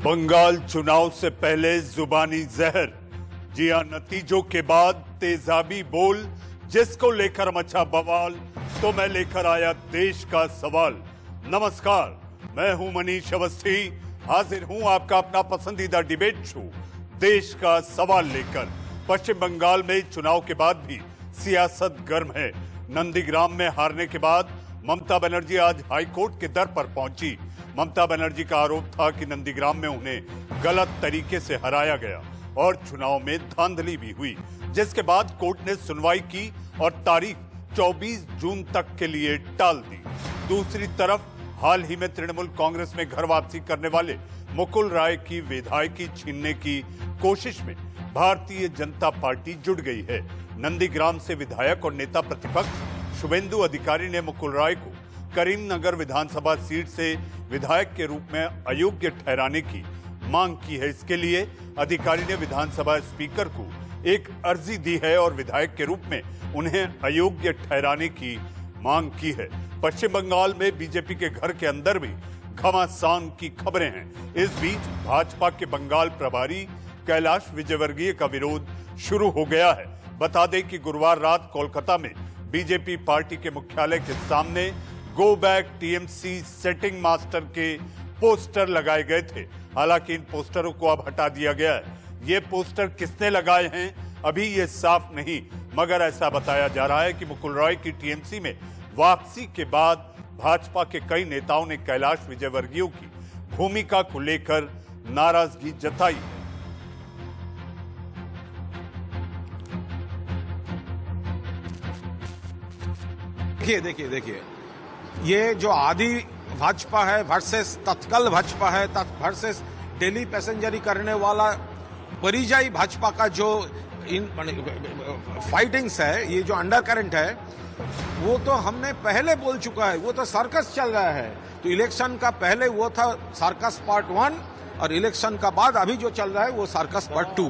बंगाल चुनाव से पहले जुबानी जहर। जी हां, नतीजों के बाद तेजाबी बोल, जिसको लेकर मचा बवाल, तो मैं लेकर आया देश का सवाल। नमस्कार, मैं हूं मनीष अवस्थी, हाजिर हूं आपका अपना पसंदीदा डिबेट शो देश का सवाल लेकर। पश्चिम बंगाल में चुनाव के बाद भी सियासत गर्म है। नंदीग्राम में हारने के बाद ममता बनर्जी आज हाईकोर्ट के दर पर पहुंची। ममता बनर्जी का आरोप था कि नंदीग्राम में उन्हें गलत तरीके से हराया गया और चुनाव में धांधली भी हुई, जिसके बाद कोर्ट ने सुनवाई की और तारीख 24 जून तक के लिए टाल दी। दूसरी तरफ हाल ही में तृणमूल कांग्रेस में घर वापसी करने वाले मुकुल राय की विधायकी छीनने की कोशिश में भारतीय जनता पार्टी जुट गई है। नंदीग्राम से विधायक और नेता प्रतिपक्ष शुभेंदु अधिकारी ने मुकुल राय को करीमनगर विधानसभा सीट से विधायक के रूप में अयोग्य ठहराने की मांग की है। इसके लिए अधिकारी ने विधानसभा स्पीकर को एक अर्जी दी है और विधायक के रूप में उन्हें अयोग्य ठहराने की मांग की है। पश्चिम बंगाल में बीजेपी के घर के अंदर भी घमासान की खबरें हैं। इस बीच भाजपा के बंगाल प्रभारी कैलाश विजयवर्गीय का विरोध शुरू हो गया है। बता दें कि गुरुवार रात कोलकाता में बीजेपी पार्टी के मुख्यालय के सामने go back TMC setting master के पोस्टर लगाए गए थे। हालांकि इन पोस्टरों को अब हटा दिया गया है। ये पोस्टर किसने लगाए हैं अभी ये साफ नहीं, मगर ऐसा बताया जा रहा है कि मुकुल रॉय की टीएमसी में वापसी के बाद भाजपा के कई नेताओं ने कैलाश विजयवर्गीय की भूमिका को लेकर नाराजगी जताई है। देखिए ये जो आदि भाजपा है वर्सेस तत्काल भाजपा है वर्सेस डेली पैसेंजरी करने वाला परिजाई भाजपा का जो फाइटिंग्स है, ये जो अंडर करंट है, वो तो हमने पहले बोल चुका है। वो तो सर्कस चल रहा है। तो इलेक्शन का पहले वो था सर्कस पार्ट 1 और इलेक्शन का बाद अभी जो चल रहा है वो सर्कस पार्ट 2।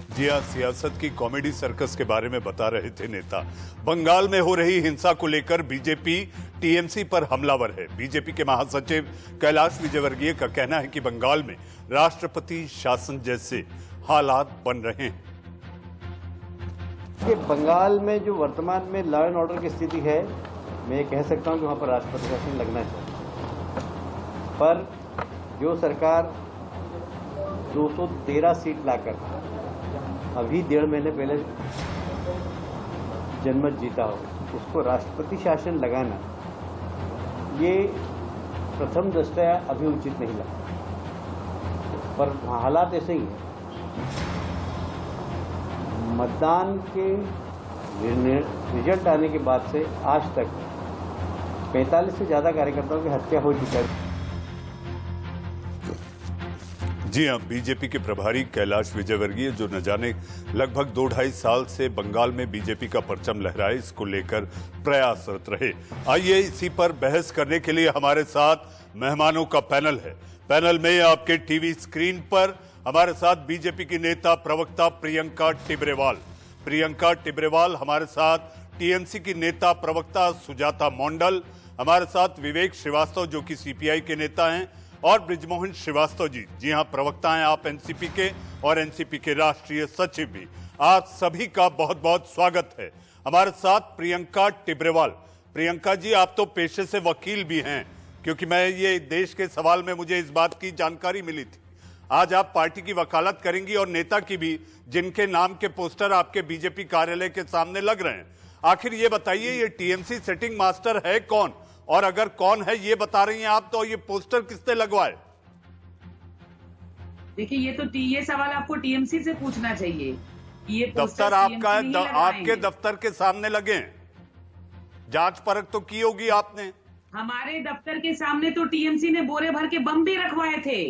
जी हां, सियासत की कॉमेडी सर्कस के बारे में बता रहे थे नेता। बंगाल में हो रही हिंसा को लेकर बीजेपी टीएमसी पर हमलावर है। बीजेपी के महासचिव कैलाश विजयवर्गीय का कहना है कि बंगाल में राष्ट्रपति शासन जैसे हालात बन रहे हैं। ये बंगाल में जो वर्तमान में लॉ एंड ऑर्डर की स्थिति है, मैं ये कह सकता हूं कि वहां पर राष्ट्रपति शासन लगना चाहिए। पर जो सरकार 213 सीट लाकर अभी 1.5 महीने पहले जनमत जीता हो, उसको राष्ट्रपति शासन लगाना ये प्रथम दृष्टया अभी उचित नहीं लगा। पर हालात ऐसे ही हैं। मतदान के रिजल्ट आने के बाद से आज तक 45 से ज्यादा कार्यकर्ताओं की हत्या हो चुकी है। जी हां, बीजेपी के प्रभारी कैलाश विजयवर्गीय जो न जाने लगभग 2-2.5 साल से बंगाल में बीजेपी का परचम लहराए, इसको लेकर प्रयासरत रहे। आइए इसी पर बहस करने के लिए हमारे साथ मेहमानों का पैनल है। पैनल में आपके टीवी स्क्रीन पर हमारे साथ बीजेपी की नेता प्रवक्ता प्रियंका टिब्रेवाल। प्रियंका टिब्रेवाल हमारे साथ टीएमसी की नेता प्रवक्ता सुजाता मंडल, हमारे साथ विवेक श्रीवास्तव जो कि सीपीआई के नेता हैं, और ब्रिजमोहन श्रीवास्तव जी हां, प्रवक्ता हैं आप एनसीपी के और एनसीपी के राष्ट्रीय सचिव भी। आप सभी का बहुत बहुत स्वागत है। हमारे साथ प्रियंका टिब्रेवाल। प्रियंका जी, आप तो पेशे से वकील भी हैं, क्योंकि मैं ये देश के सवाल में मुझे इस बात की जानकारी मिली थी। आज आप पार्टी की वकालत करेंगी और नेता की भी, जिनके नाम के पोस्टर आपके बीजेपी कार्यालय के सामने लग रहे हैं। आखिर ये बताइए, ये टीएमसी सेटिंग मास्टर है कौन, और अगर कौन है ये बता रही हैं आप, तो ये पोस्टर किसने लगवाए? देखिए, ये सवाल आपको टीएमसी से पूछना चाहिए। ये दफ्तर आपका है, आपके दफ्तर के सामने लगे हैं। जांच परख तो की होगी आपने। हमारे दफ्तर के सामने तो टीएमसी ने बोरे भर के बम भी रखवाए थे,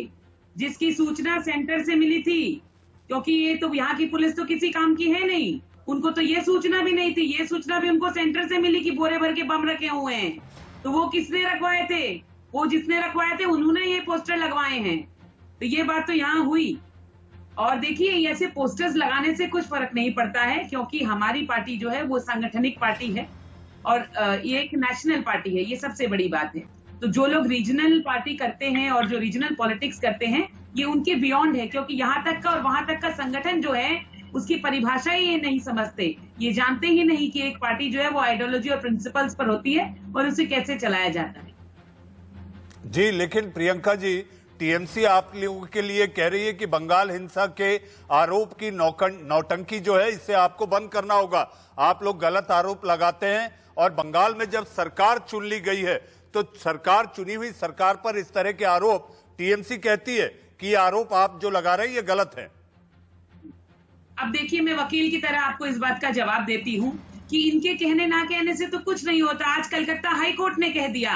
जिसकी सूचना सेंटर से मिली थी। क्योंकि ये तो यहाँ की पुलिस तो किसी काम की है नहीं, उनको तो ये सूचना भी नहीं थी। ये सूचना भी उनको सेंटर से मिली कि बोरे भर के बम रखे हुए हैं। तो वो किसने रखवाए थे? वो जिसने रखवाए थे उन्होंने ये पोस्टर लगवाए हैं। तो ये बात तो यहाँ हुई। और देखिए, ऐसे पोस्टर्स लगाने से कुछ फर्क नहीं पड़ता है, क्योंकि हमारी पार्टी जो है वो सांगठनिक पार्टी है और ये एक नेशनल पार्टी है। ये सबसे बड़ी बात है। तो जो लोग रीजनल पार्टी करते हैं और जो रीजनल पॉलिटिक्स करते हैं, ये उनके बियॉन्ड है, क्योंकि यहाँ तक का और वहां तक का संगठन जो है उसकी परिभाषा ही ये नहीं समझते। ये जानते ही नहीं कि एक पार्टी जो है वो आइडियोलॉजी और प्रिंसिपल्स पर होती है और उसे कैसे चलाया जाता है। जी, लेकिन प्रियंका जी, टीएमसी आप लोगों के लिए कह रही है कि बंगाल हिंसा के आरोप की नौटंकी जो है इसे आपको बंद करना होगा। आप लोग गलत आरोप लगाते हैं और बंगाल में जब सरकार चुन ली गई है तो सरकार, चुनी हुई सरकार पर इस तरह के आरोप, टीएमसी कहती है कि ये आरोप आप जो लगा रहे हैं ये गलत है। अब देखिए, मैं वकील की तरह आपको इस बात का जवाब देती हूँ कि इनके कहने ना कहने से तो कुछ नहीं होता। आज कलकत्ता हाई कोर्ट ने कह दिया,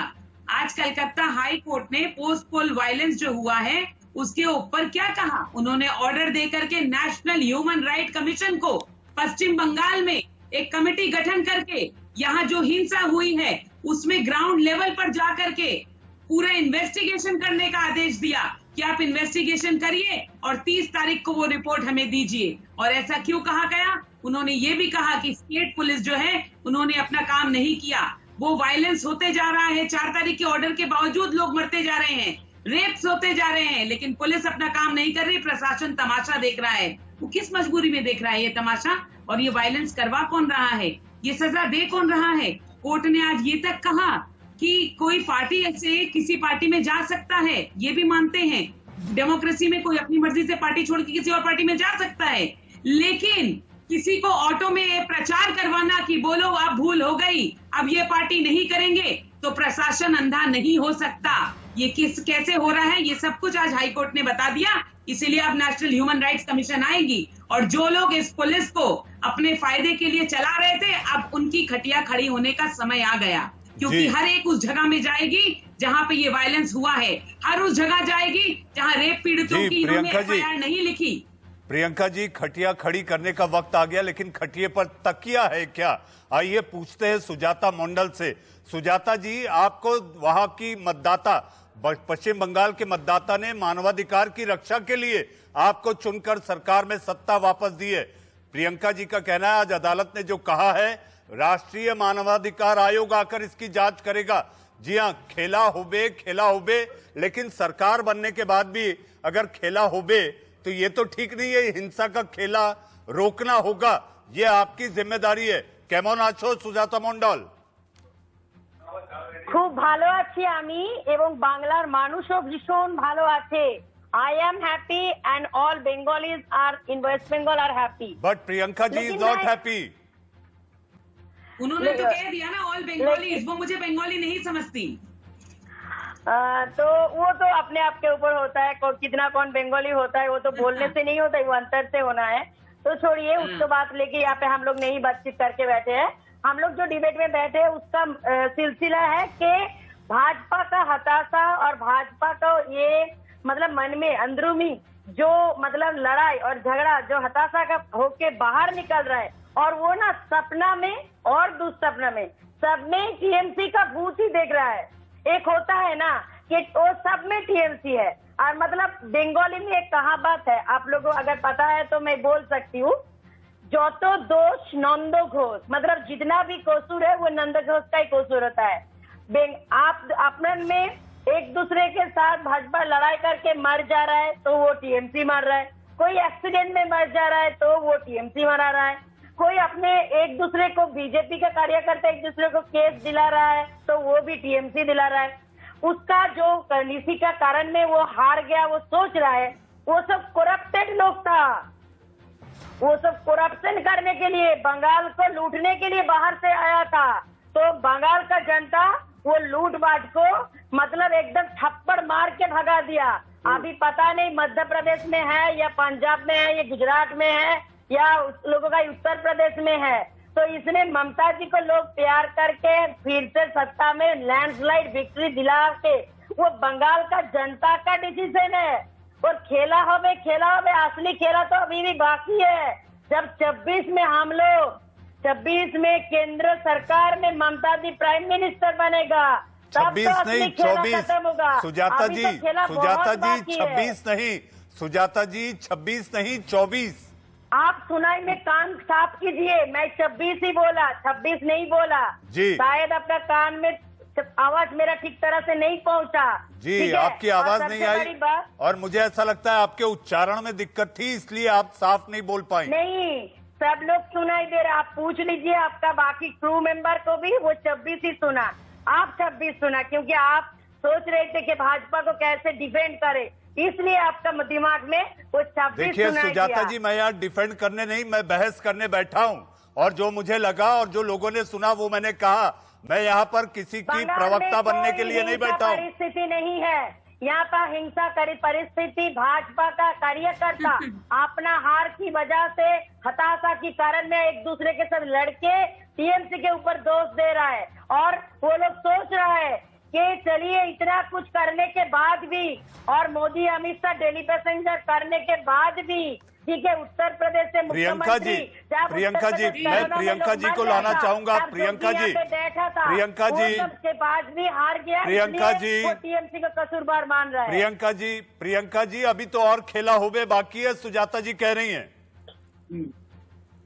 आज कलकत्ता हाई कोर्ट ने पोस्ट पोल वायलेंस जो हुआ है उसके ऊपर क्या कहा, उन्होंने ऑर्डर दे करके नेशनल ह्यूमन राइट कमीशन को पश्चिम बंगाल में एक कमेटी गठन करके यहाँ जो हिंसा हुई है उसमें ग्राउंड लेवल पर जा करके पूरा इन्वेस्टिगेशन करने का आदेश दिया कि आप इन्वेस्टिगेशन करिए और 30 तारीख को वो रिपोर्ट हमें दीजिए। और ऐसा क्यों कहा गया? उन्होंने ये भी कहा कि स्टेट पुलिस जो है उन्होंने अपना काम नहीं किया, वो वायलेंस होते जा रहा है, 4 तारीख के ऑर्डर के बावजूद लोग मरते जा रहे हैं, रेप्स होते जा रहे हैं, लेकिन पुलिस अपना काम नहीं कर रही, प्रशासन तमाशा देख रहा है। वो किस मजबूरी में देख रहा है ये तमाशा? और ये वायलेंस करवा कौन रहा है, ये सजा दे कौन रहा है? कोर्ट ने आज ये तक कहा कि कोई पार्टी ऐसे किसी पार्टी में जा सकता है, ये भी मानते हैं, डेमोक्रेसी में कोई अपनी मर्जी से पार्टी छोड़ के किसी और पार्टी में जा सकता है, लेकिन किसी को ऑटो में प्रचार करवाना कि बोलो आप भूल हो गई, अब ये पार्टी नहीं करेंगे, तो प्रशासन अंधा नहीं हो सकता। ये कैसे हो रहा है, ये सब कुछ आज हाईकोर्ट ने बता दिया। इसीलिए अब नेशनल ह्यूमन राइट्स कमीशन आएगी और जो लोग इस पुलिस को अपने फायदे के लिए चला रहे थे, अब उनकी खटिया खड़ी होने का समय आ गया, क्योंकि हर एक उस जगह में जाएगी जहां पे ये वायलेंस हुआ है, हर उस जगह जाएगी जहां रेप पीड़ितों की इन्होंने एफआईआर नहीं लिखी। प्रियंका जी, खटिया खड़ी करने का वक्त आ गया, लेकिन खटिए पर तकिया है क्या? आइए पूछते हैं सुजाता मंडल से। सुजाता जी, आपको वहां की मतदाता, पश्चिम बंगाल के मतदाता ने मानवाधिकार की रक्षा के लिए आपको चुनकर सरकार में सत्ता वापस दी है। प्रियंका जी का कहना है आज अदालत ने जो कहा है, राष्ट्रीय मानवाधिकार आयोग आकर इसकी जांच करेगा। जी हाँ, खेला होबे, लेकिन सरकार बनने के बाद भी अगर खेला होबे तो ये तो ठीक नहीं है, हिंसा का खेला रोकना होगा, ये आपकी जिम्मेदारी है। केमन आछो सुजाता मंडल? খুব ভালো আছি আমি এবং বাংলার মানুষও ভীষণ ভালো আছে। I am happy and all Bengalis are in West Bengal are happy. But Priyanka ji is not happy. उन्होंने तो कह दिया ना ऑल बंगालीज, वो मुझे बंगाली नहीं समझती। तो वो तो अपने आप के ऊपर होता है, कितना कौन बंगाली होता है, वो तो बोलने से नहीं होता है, वो अंतर से होना है। तो छोड़िए उसको बात लेके यहाँ पे हम लोग नहीं बातचीत करके बैठे हैं। हम लोग जो डिबेट में बैठे हैं उसका सिलसिला है कि भाजपा का हताशा और भाजपा का ये मतलब मन में अंदरूनी जो मतलब लड़ाई और झगड़ा जो हताशा का होके बाहर निकल रहा है, और वो ना सपना में और दुस्सपना में सब में टीएमसी का भूत ही देख रहा है। एक होता है ना कि वो सब में टीएमसी है, और मतलब बंगाली में एक कहावत है, आप लोगों को अगर पता है तो मैं बोल सकती हूँ, जो तो दोष नंदो घोष, मतलब जितना भी कसूर है वो नंद घोष का ही कसूर होता है। आप अपने में एक दूसरे के साथ भाजपा लड़ाई करके मर जा रहा है तो वो टीएमसी मार रहा है, कोई एक्सीडेंट में मर जा रहा है तो वो टीएमसी मरा रहा है, कोई अपने एक दूसरे को बीजेपी का कार्यकर्ता एक दूसरे को केस दिला रहा है तो वो भी टीएमसी दिला रहा है। उसका जो इसी का कारण में वो हार गया, वो सोच रहा है, वो सब करप्टेड लोग था, वो सब करप्शन करने के लिए बंगाल को लूटने के लिए बाहर से आया था। तो बंगाल का जनता वो लूट बाट को मतलब एकदम थप्पड़ मार के भगा दिया। अभी पता नहीं मध्य प्रदेश में है या पंजाब में है या गुजरात में है या उस लोगों का उत्तर प्रदेश में है। तो इसने ममता जी को लोग प्यार करके फिर से सत्ता में लैंडस्लाइड विक्ट्री दिला के, वो बंगाल का जनता का डिसीजन है। और खेला होवे असली खेला तो अभी भी बाकी है। जब 26 में हम लोग 26 में केंद्र सरकार में ममता जी प्राइम मिनिस्टर बनेगा, तब तो असली खेला खत्म होगा। सुजाता जी, अभी तो खेला सुजाता बहुत जी बाकी है। 26 नहीं, सुजाता जी 26 नहीं 24। आप सुनाई में कान साफ कीजिए, मैं 26 ही बोला, 26 नहीं बोला जी। शायद अपना कान में आवाज मेरा ठीक तरह से नहीं पहुंचा। जी, ठीक है? आपकी और आवाज सबसे नहीं आई बड़ी बात- और मुझे ऐसा लगता है आपके उच्चारण में दिक्कत थी, इसलिए आप साफ नहीं बोल पाई। नहीं, सब लोग सुनाई दे रहा। आप पूछ लीजिए आपका बाकी क्रू मेंबर को भी, वो 26 ही सुना, आप 26 सुना, क्योंकि आप सोच रहे थे कि भाजपा को कैसे डिफेंड करे, इसलिए आपका दिमाग में वो 26 देखिए सुनाई सुजाता दिया। जी, मैं यहाँ डिफेंड करने नहीं, मैं बहस करने बैठा हूँ और जो मुझे लगा और जो लोगों ने सुना वो मैंने कहा। मैं यहाँ पर किसी की बंगाल प्रवक्ता में बनने कोई के लिए नहीं हिंसा बैठा हूँ। परिस्थिति नहीं है यहाँ पर। हिंसा करी परिस्थिति भाजपा का कार्यकर्ता अपना हार की वजह से, हताशा के कारण में एक दूसरे के साथ लड़के टीएमसी के ऊपर दोष दे रहा है, और वो लोग सोच रहा है कि चलिए इतना कुछ करने के बाद भी, और मोदी अमित शाह दिल्ली पैसेंजर करने के बाद भी, ठीक है, उत्तर प्रदेश से प्रियंका जी, प्रियंका जी, मैं प्रियंका जी को लाना चाहूंगा। प्रियंका जी, प्रियंका जी के पास भी हार गया, प्रियंका जी, टीएमसी का कसूरवार मान रहा है। प्रियंका जी अभी तो और खेला होवे बाकी है, सुजाता जी कह रही हैं।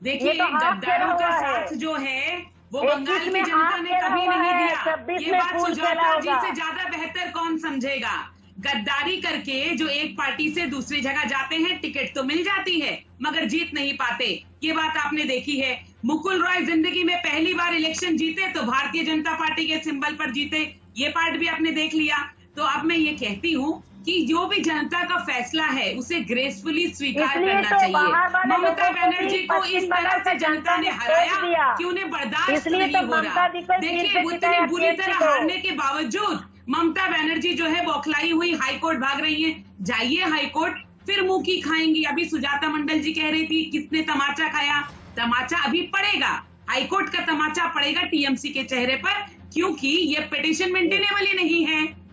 देखिए, ये तो हाथ गद्दारों खेला का हुआ है। साथ जो है वो 21 बंगाल में की जनता हाथ ने खेला कभी हुआ नहीं है, दिया। 26 ये में बात फूल खेला सुजाता जी होगा। से ज्यादा बेहतर कौन समझेगा। गद्दारी करके जो एक पार्टी से दूसरी जगह जाते हैं, टिकट तो मिल जाती है मगर जीत नहीं पाते। ये बात आपने देखी है। मुकुल रॉय जिंदगी में पहली बार इलेक्शन जीते तो भारतीय जनता पार्टी के सिंबल पर जीते, ये पार्ट भी आपने देख लिया। तो अब मैं ये कहती हूँ कि जो भी जनता का फैसला है उसे ग्रेसफुली स्वीकार इसलिए करना तो चाहिए। बाहर वाले ममता लोगों को बनर्जी भी को इस पश्चिम तरह बंगाल से से जनता ने फेंक हराया दिया। कि उन्हें बर्दाश्त इसलिए नहीं तो हो ममता रहा। जी को फिर देखिए, से उतनी जिताया बुरी TMC तरह को। हारने के बावजूद ममता बनर्जी जो है बौखलाई हुई हाईकोर्ट भाग रही है। जाइए हाईकोर्ट, फिर मुंह की खाएंगी। अभी सुजाता मंडल जी कह रही थी किसने तमाचा खाया, तमाचा अभी पड़ेगा, हाईकोर्ट का तमाचा पड़ेगा टीएमसी के चेहरे पर, क्योंकि ये पिटीशन मेंटेनेबल ही नहीं है।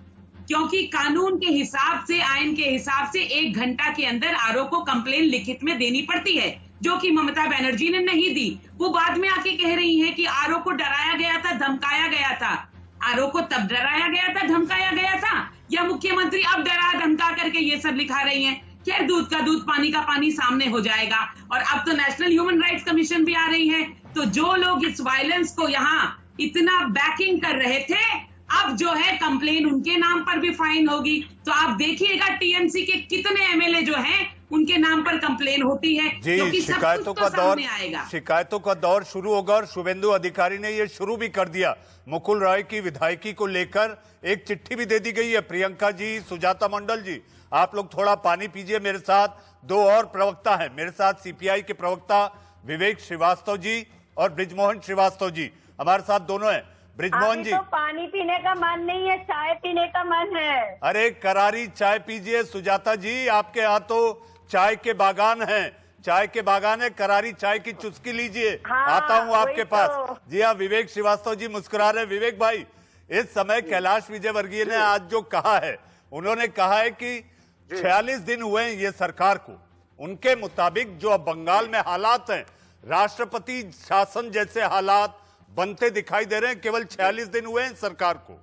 क्योंकि कानून के हिसाब से, आइन के हिसाब से 1 घंटा के अंदर आरओ को कंप्लेन लिखित में देनी पड़ती है, जो कि ममता बनर्जी ने नहीं दी। वो बाद में आके कह रही है कि आरओ को डराया गया था, धमकाया गया था। आरओ को तब डराया गया था, धमकाया गया था, या मुख्यमंत्री अब डरा धमका करके ये सब लिखा रही हैं? खैर, दूध का दूध पानी का पानी सामने हो जाएगा। और अब तो नेशनल ह्यूमन राइट्स कमीशन भी आ रही है। तो जो लोग इस वायलेंस को यहाँ इतना बैकिंग कर रहे थे, अब जो है कंप्लेन उनके नाम पर भी फाइन होगी। तो आप देखिएगा टीएमसी के कितने एमएलए जो हैं उनके नाम पर कंप्लेन होती है, जी, क्योंकि सब शिकायतों कुछ का तो दौर, सामने आएगा। शिकायतों का दौर शुरू होगा और शुभेंदु अधिकारी ने ये शुरू भी कर दिया। मुकुल रॉय की विधायकी को लेकर एक चिट्ठी भी दे दी गई है। प्रियंका जी, सुजाता मंडल जी, आप लोग थोड़ा पानी पीजिए। मेरे साथ 2 और प्रवक्ता हैं, मेरे साथ सीपीआई के प्रवक्ता विवेक श्रीवास्तव जी और ब्रिजमोहन श्रीवास्तव जी हमारे साथ दोनों हैं। ब्रिजमोहन जी, तो पानी पीने का मन नहीं है, चाय पीने का मन है। अरे करारी चाय पीजिए। सुजाता जी, आपके यहाँ तो चाय के बागान हैं, चाय के बागान है, करारी चाय की चुस्की लीजिए। हाँ, आता हूँ आपके वही पास। तो। जी हाँ, विवेक श्रीवास्तव जी मुस्कुरा रहे। विवेक भाई, इस समय कैलाश विजयवर्गीय ने आज जो कहा है, उन्होंने कहा है कि 46 दिन हुए हैं ये सरकार को। उनके मुताबिक जो अब बंगाल में हालात हैं, राष्ट्रपति शासन जैसे हालात बनते दिखाई दे रहे हैं। केवल 46 दिन हुए हैं सरकार को।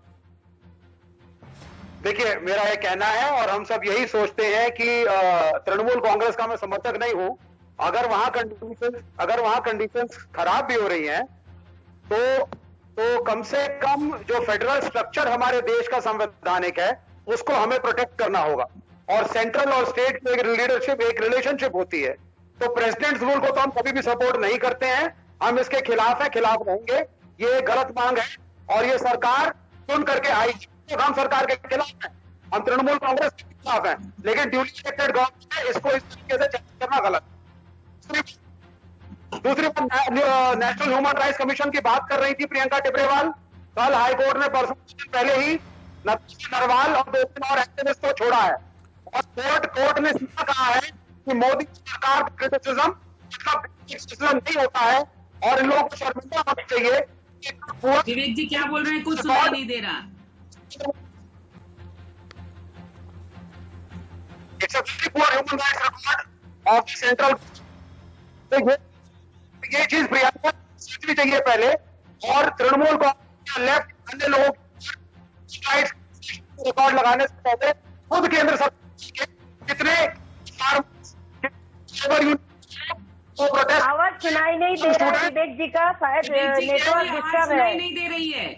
देखिए, मेरा ये कहना है और हम सब यही सोचते हैं कि तृणमूल कांग्रेस का मैं समर्थक नहीं हूं। अगर वहां कंडीशंस खराब भी हो रही हैं तो कम से कम जो फेडरल स्ट्रक्चर हमारे देश का संवैधानिक है उसको हमें प्रोटेक्ट करना होगा। और सेंट्रल और स्टेट की एक लीडरशिप, एक रिलेशनशिप होती है। तो प्रेसिडेंट्स रूल को तो हम कभी भी सपोर्ट नहीं करते हैं, हम इसके खिलाफ है, खिलाफ रहेंगे। ये गलत मांग है और ये सरकार चुन करके आई, तो हम सरकार के खिलाफ हैं, हम तृणमूल कांग्रेस के खिलाफ हैं। लेकिन ड्यूली इलेक्टेड गवर्नमेंट है, इसको इस तरीके से चर्चा करना गलत। दूसरी बात, नेशनल ह्यूमन राइट्स कमीशन की बात कर रही थी प्रियंका टिब्रेवाल। कल हाईकोर्ट ने परसों पहले ही नरवाल और 2 और एक्टिविस्ट को छोड़ा है और कोर्ट ने सीधा कहा है कि मोदी सरकार का क्रिटिसिज्म नहीं होता है और इन लोगों को शर्मिंदा होना चाहिए। विवेक जी क्या बोल रहे हैं, कुछ सुनाई नहीं दे रहा। It's a very poor human rights record of the central। तो ये चीज प्रियंका सोचनी चाहिए पहले, और तृणमूल कांग्रेस लेफ्ट अन्य लोगों रिकॉर्ड लगाने से पहले खुद केंद्र सरकार के कितने प्रोटेस्ट। आवाज सुनाई नहीं दे रहा है विवेक जी का, शायद विवेक जी कह रहे नेटवर्क हैं, आवाज डिस्टर्ब सुनाई है। नहीं दे रही है।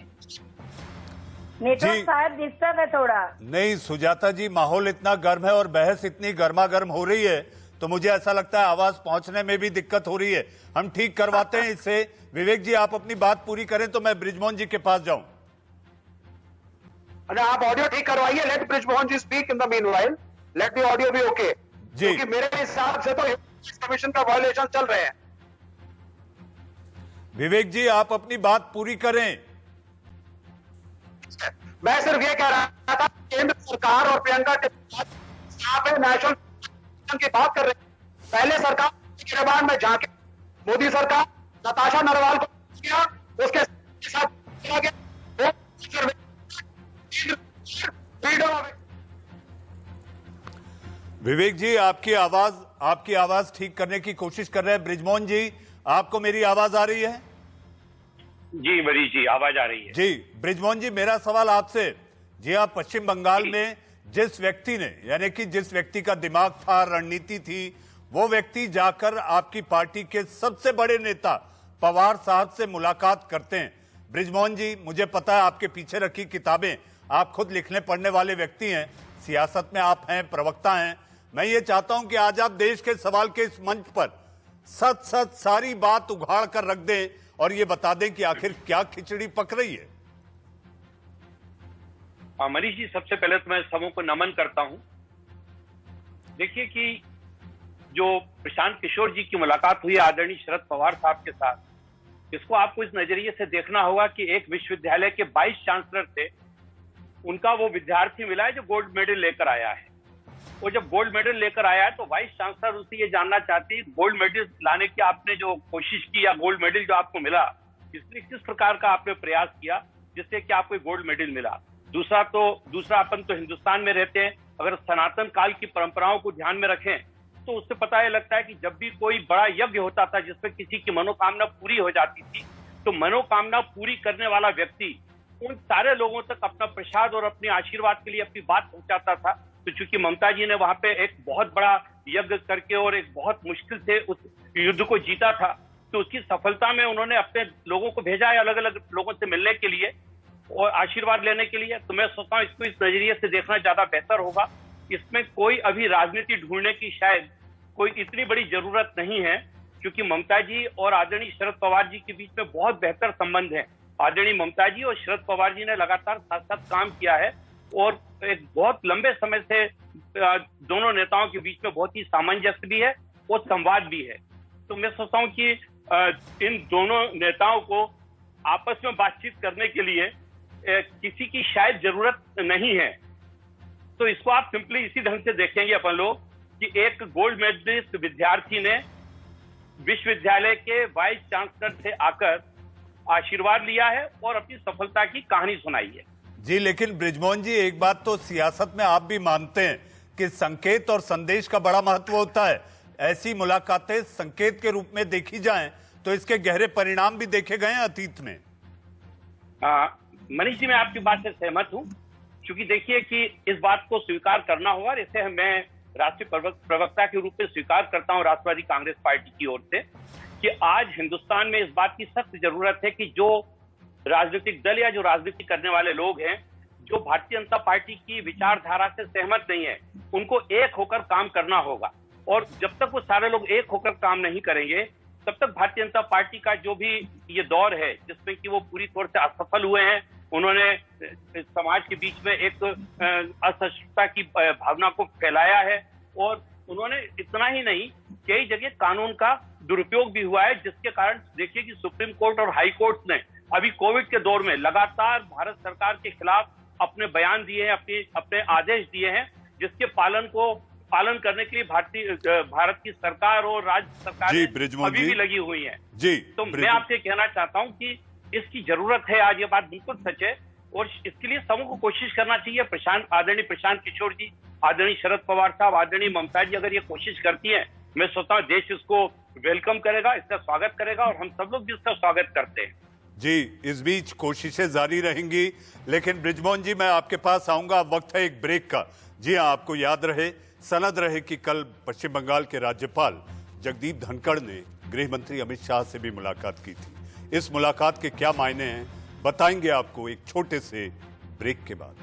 नेटवर्क जी। शायद डिस्टर्ब है थोड़ा। नहीं सुजाता जी, माहौल इतना गर्म है और बहस इतनी गर्मा गर्म हो रही है तो मुझे ऐसा लगता है आवाज पहुंचने में भी दिक्कत हो रही है। हम ठीक करवाते हैं इससे। विवेक जी आप अपनी बात पूरी करें तो मैं ब्रिजमोहन जी के पास जाऊं। अरे आप ऑडियो ठीक करवाइए, let Brijmohan ji speak in the meanwhile, let the audio be okay. जी। क्योंकि मेरे हिसाब से तो कमीशन का वायलेशन चल रहे हैं। विवेक जी आप अपनी बात पूरी करें। मैं सिर्फ ये कह रहा था केंद्र सरकार और प्रियंका के साथ नेशनल की बात कर रहे हैं। पहले सरकार के बाद में जाके मोदी सरकार नताशा नरवाल को किया, उसके साथ किया गया वो विवेक जी आपकी आवाज ठीक करने की कोशिश कर रहे हैं। ब्रिजमोहन जी आपको मेरी आवाज आ रही है? जी मनीष जी आवाज आ रही है। जी ब्रिजमोहन जी मेरा सवाल आपसे, जी आप पश्चिम बंगाल में जिस व्यक्ति ने यानी कि जिस व्यक्ति का दिमाग था, रणनीति थी, वो व्यक्ति जाकर आपकी पार्टी के सबसे बड़े नेता पवार साहब से मुलाकात करते हैं। ब्रिजमोहन जी मुझे पता है आपके पीछे रखी किताबें, आप खुद लिखने पढ़ने वाले व्यक्ति हैं, सियासत में आप हैं, प्रवक्ता हैं। मैं ये चाहता हूं कि आज आप देश के सवाल के इस मंच पर सच सच सारी बात उघाड़ कर रख दें और ये बता दें कि आखिर क्या खिचड़ी पक रही है। मनीष जी सबसे पहले तो मैं सबों को नमन करता हूं। देखिए कि जो प्रशांत किशोर जी की मुलाकात हुई आदरणीय शरद पवार साहब के साथ, इसको आपको इस नजरिए से देखना होगा कि एक विश्वविद्यालय के 22 चांसलर थे, उनका वो विद्यार्थी मिला है जो गोल्ड मेडल लेकर आया है। वो जब गोल्ड मेडल लेकर आया है तो वाइस चांसलर उससे ये जानना चाहती है गोल्ड मेडल लाने की आपने जो कोशिश की या गोल्ड मेडल जो आपको मिला, इसलिए किस प्रकार का आपने प्रयास किया जिससे कि आपको गोल्ड मेडल मिला। दूसरा अपन तो हिंदुस्तान में रहते हैं, अगर सनातन काल की परंपराओं को ध्यान में रखें तो उससे पता लगता है कि जब भी कोई बड़ा यज्ञ होता था जिसमें किसी की मनोकामना पूरी हो जाती थी, तो मनोकामना पूरी करने वाला व्यक्ति उन सारे लोगों तक अपना प्रसाद और अपने आशीर्वाद के लिए अपनी बात पहुंचाता था। तो चूंकि ममता जी ने वहां पे एक बहुत बड़ा यज्ञ करके और एक बहुत मुश्किल से उस युद्ध को जीता था, तो उसकी सफलता में उन्होंने अपने लोगों को भेजा है अलग अलग लोगों से मिलने के लिए और आशीर्वाद लेने के लिए। तो मैं सोचता हूँ इसको इस नजरिए से देखना ज्यादा बेहतर होगा। इसमें कोई अभी राजनीति ढूंढने की शायद कोई इतनी बड़ी जरूरत नहीं है, क्योंकि ममता जी और आदरणीय शरद पवार जी के बीच में बहुत बेहतर संबंध है। आदरणीय ममता जी और शरद पवार जी ने लगातार साथ साथ काम किया है और एक बहुत लंबे समय से दोनों नेताओं के बीच में बहुत ही सामंजस्य भी है और संवाद भी है। तो मैं सोचता हूँ कि इन दोनों नेताओं को आपस में बातचीत करने के लिए किसी की शायद जरूरत नहीं है। तो इसको आप सिंपली इसी ढंग से देखेंगे अपन लोग कि एक गोल्ड मेडलिस्ट विद्यार्थी ने विश्वविद्यालय के वाइस चांसलर से आकर आशीर्वाद लिया है और अपनी सफलता की कहानी सुनाई है। जी लेकिन ब्रिजमोहन जी एक बात तो सियासत में आप भी मानते हैं कि संकेत और संदेश का बड़ा महत्व होता है। ऐसी मुलाकातें संकेत के रूप में देखी जाएं तो इसके गहरे परिणाम भी देखे गए हैं अतीत में। मनीष जी मैं आपकी बात से सहमत हूं, क्योंकि देखिए कि इस बात को स्वीकार करना होगा, इसे मैं राष्ट्रीय प्रवक्ता के रूप में स्वीकार करता हूं राष्ट्रवादी कांग्रेस पार्टी की ओर से, कि आज हिंदुस्तान में इस बात की सख्त जरूरत है कि जो राजनीतिक दल या जो राजनीति करने वाले लोग हैं, जो भारतीय जनता पार्टी की विचारधारा से सहमत नहीं है, उनको एक होकर काम करना होगा। और जब तक वो सारे लोग एक होकर काम नहीं करेंगे तब तक भारतीय जनता पार्टी का जो भी ये दौर है जिसमें कि वो पूरी तौर से असफल हुए हैं, उन्होंने समाज के बीच में एक असहिष्णुता की भावना को फैलाया है और उन्होंने इतना ही नहीं कई जगह कानून का दुरुपयोग भी हुआ है, जिसके कारण देखिए कि सुप्रीम कोर्ट और हाई कोर्ट ने अभी कोविड के दौर में लगातार भारत सरकार के खिलाफ अपने बयान दिए हैं, अपने आदेश दिए हैं, जिसके पालन करने के लिए भारत की सरकार और राज्य सरकार अभी भी लगी हुई है। जी तो मैं आपसे कहना चाहता हूं कि इसकी जरूरत है, आज ये बात बिल्कुल सच है और इसके लिए सबों को कोशिश करना चाहिए। आदरणीय प्रशांत किशोर जी, आदरणीय शरद पवार साहब, आदरणीय ममता जी अगर ये कोशिश करती है, मैं सोचता हूँ देश इसको वेलकम करेगा, इसका स्वागत करेगा और हम सब लोग भी इसका स्वागत करते हैं। जी इस बीच कोशिशें जारी रहेंगी, लेकिन ब्रिजमोहन जी मैं आपके पास आऊंगा, वक्त है एक ब्रेक का। जी हाँ, आपको याद रहे, सनद रहे कि कल पश्चिम बंगाल के राज्यपाल जगदीप धनखड़ ने गृह मंत्री अमित शाह से भी मुलाकात की थी। इस मुलाकात के क्या मायने हैं बताएंगे आपको एक छोटे से ब्रेक के बाद।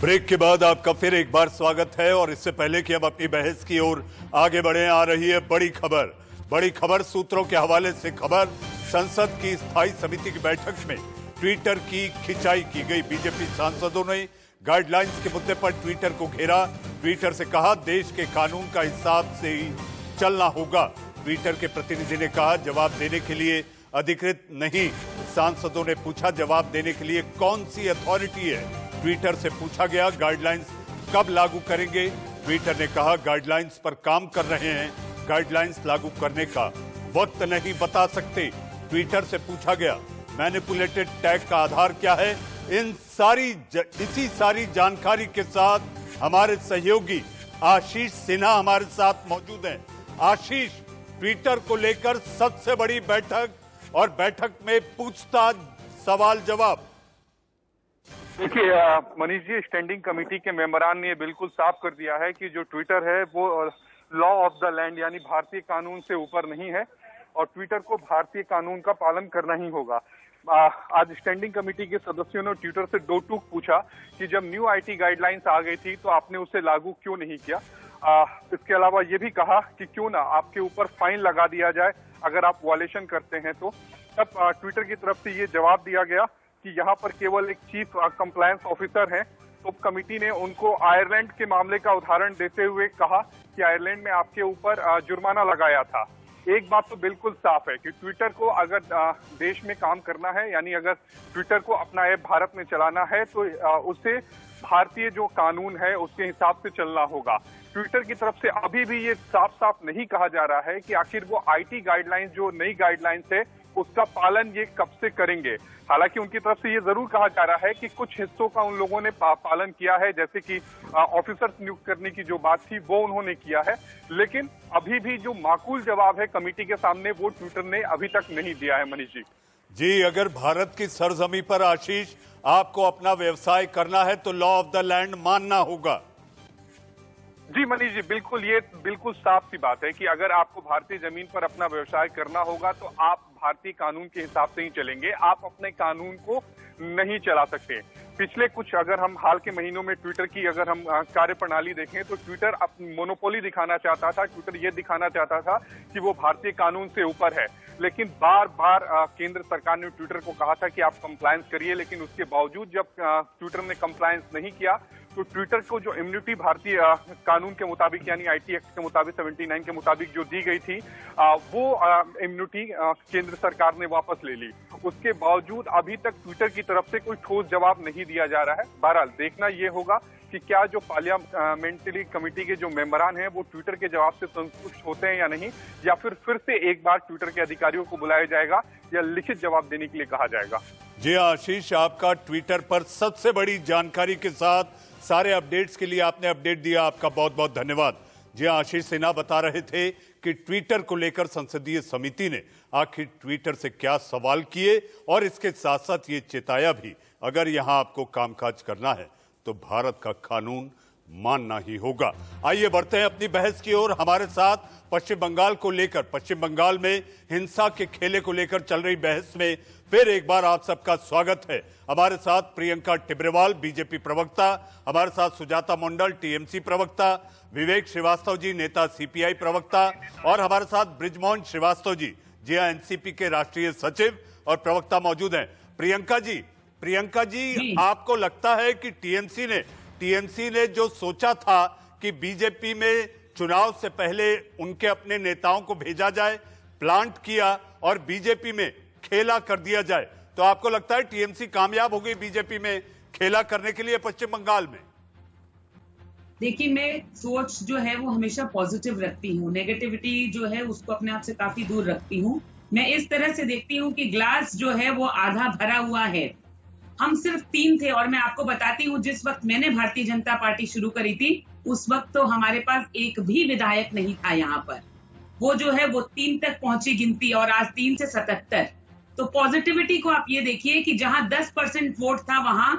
ब्रेक के बाद आपका फिर एक बार स्वागत है और इससे पहले कि हम अपनी बहस की ओर आगे बढ़े, आ रही है बड़ी खबर सूत्रों के हवाले से खबर। संसद की स्थायी समिति की बैठक में ट्विटर की खिंचाई की गई। बीजेपी सांसदों ने गाइडलाइंस के मुद्दे पर ट्विटर को घेरा। ट्विटर से कहा देश के कानून का हिसाब से ही चलना होगा। ट्विटर के प्रतिनिधि ने कहा जवाब देने के लिए अधिकृत नहीं। सांसदों ने पूछा जवाब देने के लिए कौन सी अथॉरिटी है। ट्विटर से पूछा गया गाइडलाइंस कब लागू करेंगे। ट्विटर ने कहा गाइडलाइंस पर काम कर रहे हैं, गाइडलाइंस लागू करने का वक्त नहीं बता सकते। ट्विटर से पूछा गया मैनिपुलेटेड टैग का आधार क्या है। इसी सारी जानकारी के साथ हमारे सहयोगी आशीष सिन्हा हमारे साथ मौजूद हैं। आशीष, ट्विटर को लेकर सबसे बड़ी बैठक और बैठक में पूछताछ सवाल जवाब। देखिए मनीष जी, स्टैंडिंग कमेटी के मेंबरान ने बिल्कुल साफ कर दिया है कि जो ट्विटर है वो लॉ ऑफ द लैंड यानी भारतीय कानून से ऊपर नहीं है और ट्विटर को भारतीय कानून का पालन करना ही होगा। आज स्टैंडिंग कमेटी के सदस्यों ने ट्विटर से दो टूक पूछा कि जब न्यू आईटी गाइडलाइंस आ गई थी तो आपने उसे लागू क्यों नहीं किया। इसके अलावा ये भी कहा कि क्यों ना आपके ऊपर फाइन लगा दिया जाए अगर आप वायलेशन करते हैं तो। तब ट्विटर की तरफ से ये जवाब दिया गया कि यहाँ पर केवल एक चीफ कंप्लायंस ऑफिसर है। तो कमेटी ने उनको आयरलैंड के मामले का उदाहरण देते हुए कहा कि आयरलैंड में आपके ऊपर जुर्माना लगाया था। एक बात तो बिल्कुल साफ है कि ट्विटर को अगर देश में काम करना है यानी अगर ट्विटर को अपना ऐप भारत में चलाना है तो उसे भारतीय जो कानून है उसके हिसाब से चलना होगा। ट्विटर की तरफ से अभी भी ये साफ साफ नहीं कहा जा रहा है कि आखिर वो आईटी गाइडलाइंस जो नई गाइडलाइंस है उसका पालन ये कब से करेंगे। हालांकि उनकी तरफ से ये जरूर कहा जा रहा है कि कुछ हिस्सों का उन लोगों ने पालन किया है, जैसे कि ऑफिसर्स नियुक्त करने की जो बात थी वो उन्होंने किया है, लेकिन अभी भी जो माकूल जवाब है कमेटी के सामने वो ट्विटर ने अभी तक नहीं दिया है। मनीष जी जी, अगर भारत की सरजमी पर आशीष आपको अपना व्यवसाय करना है तो लॉ ऑफ द लैंड मानना होगा। जी मनीष जी, बिल्कुल, ये बिल्कुल साफ सी बात है कि अगर आपको भारतीय जमीन पर अपना व्यवसाय करना होगा तो आप भारतीय कानून के हिसाब से ही चलेंगे, आप अपने कानून को नहीं चला सकते। पिछले कुछ अगर हम हाल के महीनों में ट्विटर की अगर हम कार्यप्रणाली देखें तो ट्विटर अपनी मोनोपोली दिखाना चाहता था। ट्विटर ये दिखाना चाहता था कि वो भारतीय कानून से ऊपर है, लेकिन बार बार केंद्र सरकार ने ट्विटर को कहा था कि आप कंप्लायंस करिए, लेकिन उसके बावजूद जब ट्विटर ने कंप्लायंस नहीं किया तो ट्विटर को जो इम्यूनिटी भारतीय कानून के मुताबिक यानी आईटी एक्ट के मुताबिक 79 के मुताबिक जो दी गई थी वो इम्यूनिटी केंद्र सरकार ने वापस ले ली। उसके बावजूद अभी तक ट्विटर की तरफ से कोई ठोस जवाब नहीं दिया जा रहा है। बहरहाल देखना ये होगा कि क्या जो पार्लियामेंट्री कमेटी के जो मेंबरान हैं वो ट्विटर के जवाब से संतुष्ट होते हैं या नहीं, या फिर से एक बार ट्विटर के अधिकारियों को बुलाया जाएगा या लिखित जवाब देने के लिए कहा जाएगा। जी आशीष, आपका ट्विटर पर सबसे बड़ी जानकारी के साथ सारे अपडेट्स के लिए आपने अपडेट दिया, आपका बहुत बहुत धन्यवाद। जी आशीष सिन्हा बता रहे थे कि ट्विटर को लेकर संसदीय समिति ने आखिर ट्विटर से क्या सवाल किए और इसके साथ साथ ये चेताया भी अगर यहां आपको कामकाज करना है तो भारत का कानून मानना ही होगा। आइए बढ़ते हैं अपनी बहस की ओर। हमारे साथ पश्चिम बंगाल को लेकर, पश्चिम बंगाल में हिंसा के खेले को लेकर चल रही बहस में फिर एक बार आप सबका स्वागत है। हमारे साथ प्रियंका टिब्रेवाल बीजेपी प्रवक्ता, हमारे साथ सुजाता मंडल टीएमसी प्रवक्ता, विवेक श्रीवास्तव जी नेता सीपीआई प्रवक्ता और हमारे साथ ब्रिजमोहन श्रीवास्तव जी एनसीपी के राष्ट्रीय सचिव और प्रवक्ता मौजूद हैं। प्रियंका जी, आपको लगता है कि टीएमसी ने जो सोचा था कि बीजेपी में चुनाव से पहले उनके अपने नेताओं को भेजा जाए, प्लांट किया और बीजेपी में खेला कर दिया जाए, तो आपको लगता है टीएमसी कामयाब हो गई बीजेपी में खेला करने के लिए पश्चिम बंगाल में? देखिए, मैं सोच जो है वो हमेशा पॉजिटिव रखती हूँ, नेगेटिविटी जो है उसको अपने आप से काफी दूर रखती हूँ। मैं इस तरह से देखती हूँ कि ग्लास जो है वो आधा भरा हुआ है। हम सिर्फ 3 थे और मैं आपको बताती हूँ जिस वक्त मैंने भारतीय जनता पार्टी शुरू करी थी उस वक्त तो हमारे पास एक भी विधायक नहीं था यहाँ पर। वो जो है वो 3 तक पहुंची गिनती और आज 3 से 77। तो पॉजिटिविटी को आप ये देखिए कि जहां 10% वोट था वहां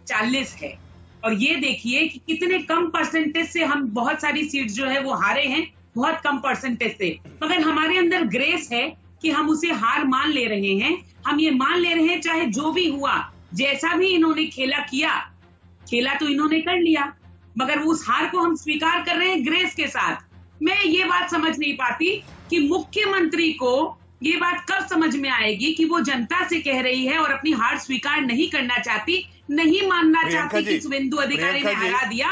40 है, और ये देखिए कि कितने कम परसेंटेज से हम बहुत सारी सीट जो है वो हारे हैं, बहुत कम परसेंटेज से। मगर हमारे अंदर ग्रेस है कि हम उसे हार मान ले रहे हैं। हम ये मान ले रहे हैं चाहे जो भी हुआ, जैसा भी इन्होंने खेला तो इन्होंने कर लिया, मगर उस हार को हम स्वीकार कर रहे हैं ग्रेस के साथ। मैं ये बात समझ नहीं पाती कि मुख्यमंत्री को ये बात कब समझ में आएगी कि वो जनता से कह रही है और अपनी हार स्वीकार नहीं करना चाहती, नहीं मानना चाहती कि शुभेंदु अधिकारी ने हरा दिया।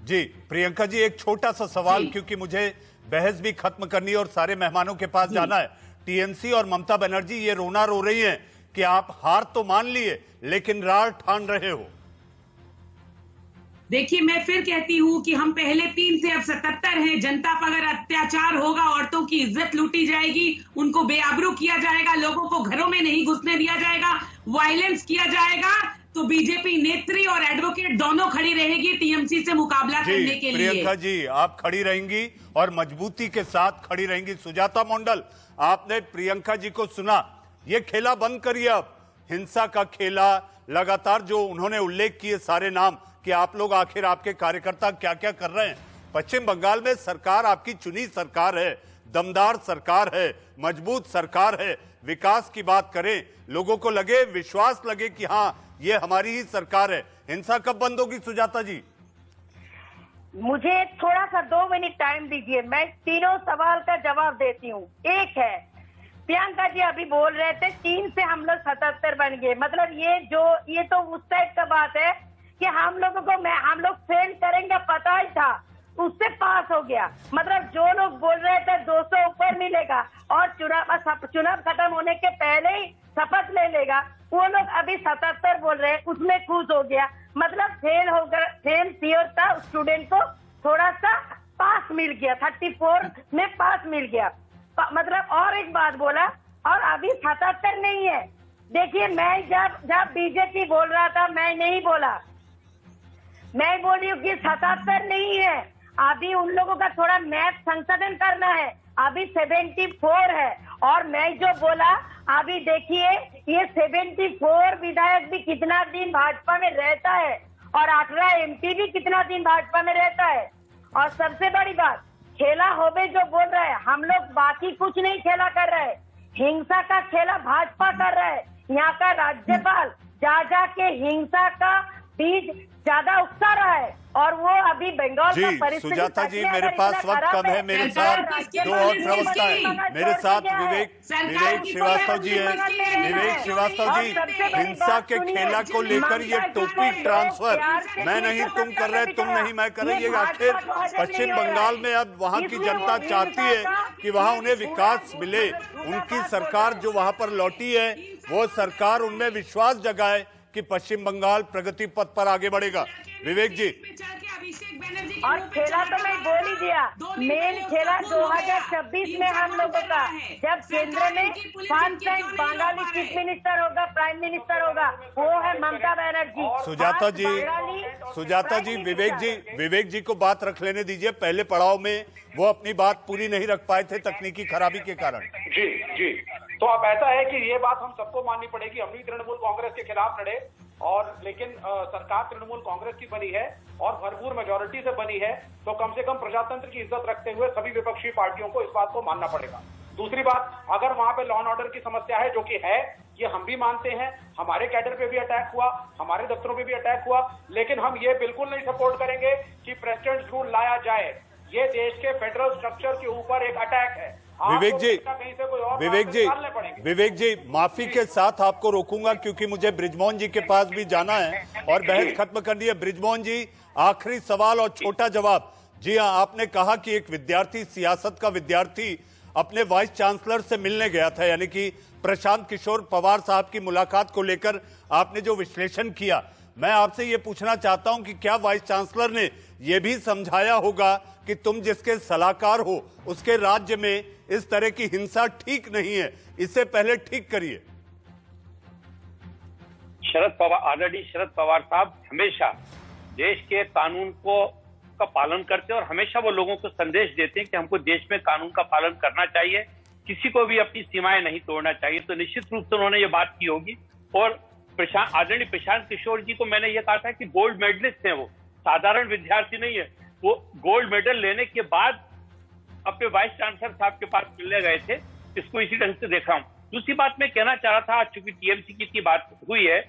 जी प्रियंका जी, एक छोटा सा सवाल, क्योंकि मुझे बहस भी खत्म करनी है और सारे मेहमानों के पास जाना है। टीएमसी और ममता बनर्जी ये रोना रो रही हैं कि आप हार तो मान लिए लेकिन रार ठान रहे हो। देखिए, मैं फिर कहती हूँ कि हम पहले 3 से अब 77 हैं। जनता पर अगर अत्याचार होगा, औरतों की इज्जत लूटी जाएगी, उनको बेआबरू किया जाएगा, लोगों को घरों में नहीं घुसने दिया जाएगा, वायलेंस किया जाएगा, तो बीजेपी नेत्री और एडवोकेट दोनों खड़ी रहेगी टीएमसी से मुकाबला करने के लिए। प्रियंका जी, आप खड़ी रहेंगी और मजबूती के साथ खड़ी रहेंगी। सुजाता मंडल, आपने प्रियंका जी को सुना, ये खेला बंद करिए अब, हिंसा का खेला। लगातार जो उन्होंने उल्लेख किए सारे नाम कि आप लोग आखिर आपके कार्यकर्ता क्या क्या कर रहे हैं। पश्चिम बंगाल में सरकार आपकी चुनी सरकार है, दमदार सरकार है, मजबूत सरकार है। विकास की बात करें, लोगों को लगे, विश्वास लगे कि हाँ ये हमारी ही सरकार है। हिंसा कब बंद होगी सुजाता जी? मुझे थोड़ा सा 2 मिनट टाइम दीजिए, मैं तीनों सवाल का जवाब देती हूँ। एक है, प्रियंका जी अभी बोल रहे थे 3 से हम लोग 77 बन गए, मतलब ये तो उस टाइप का बात है कि हम लोग फेल करेंगे पता ही था, उससे पास हो गया। मतलब जो लोग बोल रहे थे 200 ऊपर मिलेगा और चुनाव खत्म होने के पहले ही शपथ ले लेगा, वो लोग अभी 77 बोल रहे हैं, उसमें खुश हो गया। मतलब फेल सियोर था, स्टूडेंट को थोड़ा सा पास मिल गया, 34 में पास मिल गया। मतलब और एक बात बोला, और अभी 77 नहीं है। देखिए, मैं जब बीजेपी बोल रहा था मैं नहीं बोला, मैं बोली हूँ कि 77 नहीं है, अभी उन लोगों का थोड़ा मैथ संशोधन करना है, अभी 74 है। और मैं जो बोला, अभी देखिए ये 74 विधायक भी कितना दिन भाजपा में रहता है और 18 एमपी भी कितना दिन भाजपा में रहता है। और सबसे बड़ी बात, खेला होबे जो बोल रहे हैं, हम लोग बाकी कुछ नहीं खेला कर रहे, हिंसा का खेला भाजपा कर रहा है। यहाँ का राज्यपाल जा के हिंसा का बीज ज्यादा उकसा रहा है, और वो अभी बंगाल का परिस्थिति। सुजाता जी, मेरे पास वक्त कम है, मेरे साथ 2 और प्रवक्ता है, मेरे साथ विवेक श्रीवास्तव जी है। विवेक श्रीवास्तव जी, हिंसा के खेला को लेकर ये टोपी ट्रांसफर, मैं नहीं तुम कर रहे, तुम नहीं मैं कर रही, आखिर पश्चिम बंगाल में अब वहाँ की जनता चाहती है कि वहाँ उन्हें विकास मिले, उनकी सरकार जो वहाँ पर लौटी है वो सरकार उनमें विश्वास जगाए कि पश्चिम बंगाल प्रगति पथ पर आगे बढ़ेगा। विवेक जी, और खेला तो मैं बोल ही दिया, मेन खेला 2026 में हम लोगों का, जब केंद्र में 5 टाइम बंगाली चीफ मिनिस्टर होगा, प्राइम मिनिस्टर होगा, वो है ममता बनर्जी। सुजाता जी, विवेक जी को बात रख लेने दीजिए। पहले पड़ाव में वो अपनी बात पूरी नहीं रख पाए थे तकनीकी खराबी के कारण। जी तो अब ऐसा है कि ये बात हम सबको माननी पड़ेगी, हम भी तृणमूल कांग्रेस के खिलाफ लड़े, और लेकिन सरकार तृणमूल कांग्रेस की बनी है और भरपूर मेजोरिटी से बनी है, तो कम से कम प्रजातंत्र की इज्जत रखते हुए सभी विपक्षी पार्टियों को इस बात को मानना पड़ेगा। दूसरी बात, अगर वहां पे लॉ एंड ऑर्डर की समस्या है, जो कि है, ये हम भी मानते हैं, हमारे कैडर पे भी अटैक हुआ, हमारे दफ्तरों पे भी अटैक हुआ, लेकिन हम ये बिल्कुल नहीं सपोर्ट करेंगे कि प्रेसिडेंट रूल लाया जाए। ये देश के फेडरल स्ट्रक्चर के ऊपर एक अटैक है। विवेक जी, माफी के साथ आपको रोकूंगा क्योंकि मुझे बृजमोहन जी के पास भी जाना है और बहस खत्म करनी है। बृजमोहन जी, आखिरी सवाल और छोटा जवाब। जी हाँ, आपने कहा कि एक विद्यार्थी, सियासत का विद्यार्थी अपने वाइस चांसलर से मिलने गया था, यानी कि प्रशांत किशोर पवार साहब की मुलाकात को लेकर आपने जो विश्लेषण किया, मैं आपसे ये पूछना चाहता हूं कि क्या वाइस चांसलर ने यह भी समझाया होगा कि तुम जिसके सलाहकार हो उसके राज्य में इस तरह की हिंसा ठीक नहीं है, इससे पहले ठीक करिए? आदरणीय शरद पवार साहब हमेशा देश के कानून का पालन करते हैं और हमेशा वो लोगों को संदेश देते हैं कि हमको देश में कानून का पालन करना चाहिए, किसी को भी अपनी सीमाएं नहीं तोड़ना चाहिए। तो निश्चित रूप से उन्होंने ये बात की होगी। और आदरणीय प्रशांत किशोर जी को मैंने ये कहा था कि गोल्ड मेडलिस्ट हैं, वो साधारण विद्यार्थी नहीं है, वो गोल्ड मेडल लेने के बाद अपने वाइस चांसलर साहब के पास मिलने गए थे इसको इसी ढंग से देखा हूं। दूसरी बात मैं कहना चाह रहा था, आज चूंकि टीएमसी की इतनी बात हुई है,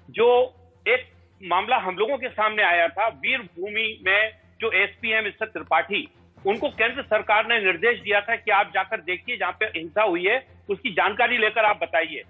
जो एक मामला हम लोगों के सामने आया था वीरभूमि में, जो एसपी हैं मिस्टर त्रिपाठी, उनको केंद्र सरकार ने निर्देश दिया था कि आप जाकर देखिए जहां पे हिंसा हुई है, उसकी जानकारी लेकर आप बताइए।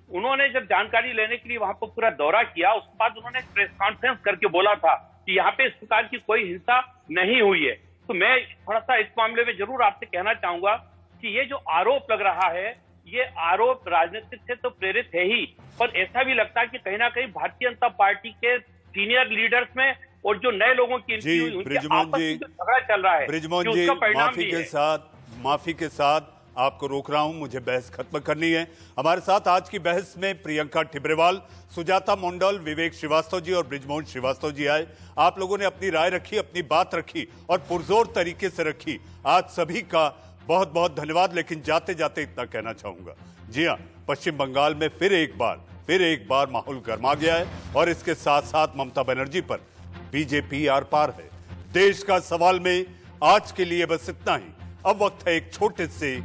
उन्होंने जब जानकारी लेने के लिए वहां पर पूरा दौरा किया, उसके बाद उन्होंने प्रेस कॉन्फ्रेंस करके बोला था कि यहाँ पे इस प्रकार की कोई हिंसा नहीं हुई है। तो मैं थोड़ा सा इस मामले में जरूर आपसे कहना चाहूंगा कि ये जो आरोप लग रहा है, ये आरोप राजनीतिक से तो प्रेरित है ही, पर ऐसा भी लगता है कि कहीं ना कहीं भारतीय जनता पार्टी के सीनियर लीडर्स में और जो नए लोगों की जी ब्रिजमोहन जी, झगड़ा चल रहा है, ब्रिजमोहन कि जी, उसका परिणाम भी है। माफी के साथ आपको रोक रहा हूं, मुझे बहस खत्म करनी है। हमारे साथ आज की बहस में प्रियंका ठिब्रेवाल, सुजाता मंडल, विवेक श्रीवास्तव जी और ब्रिजमोहन श्रीवास्तव जी आए। आप लोगों ने अपनी राय रखी, अपनी बात रखी और पुरजोर तरीके से रखी। आज सभी का बहुत बहुत धन्यवाद। लेकिन जाते जाते इतना कहना चाहूंगा, जी हाँ, पश्चिम बंगाल में फिर एक बार माहौल गर्मा गया है और इसके साथ साथ ममता बनर्जी पर बीजेपी आर पार है। देश का सवाल में आज के लिए बस इतना ही। अब वक्त है एक छोटे से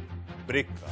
ब्रेक का।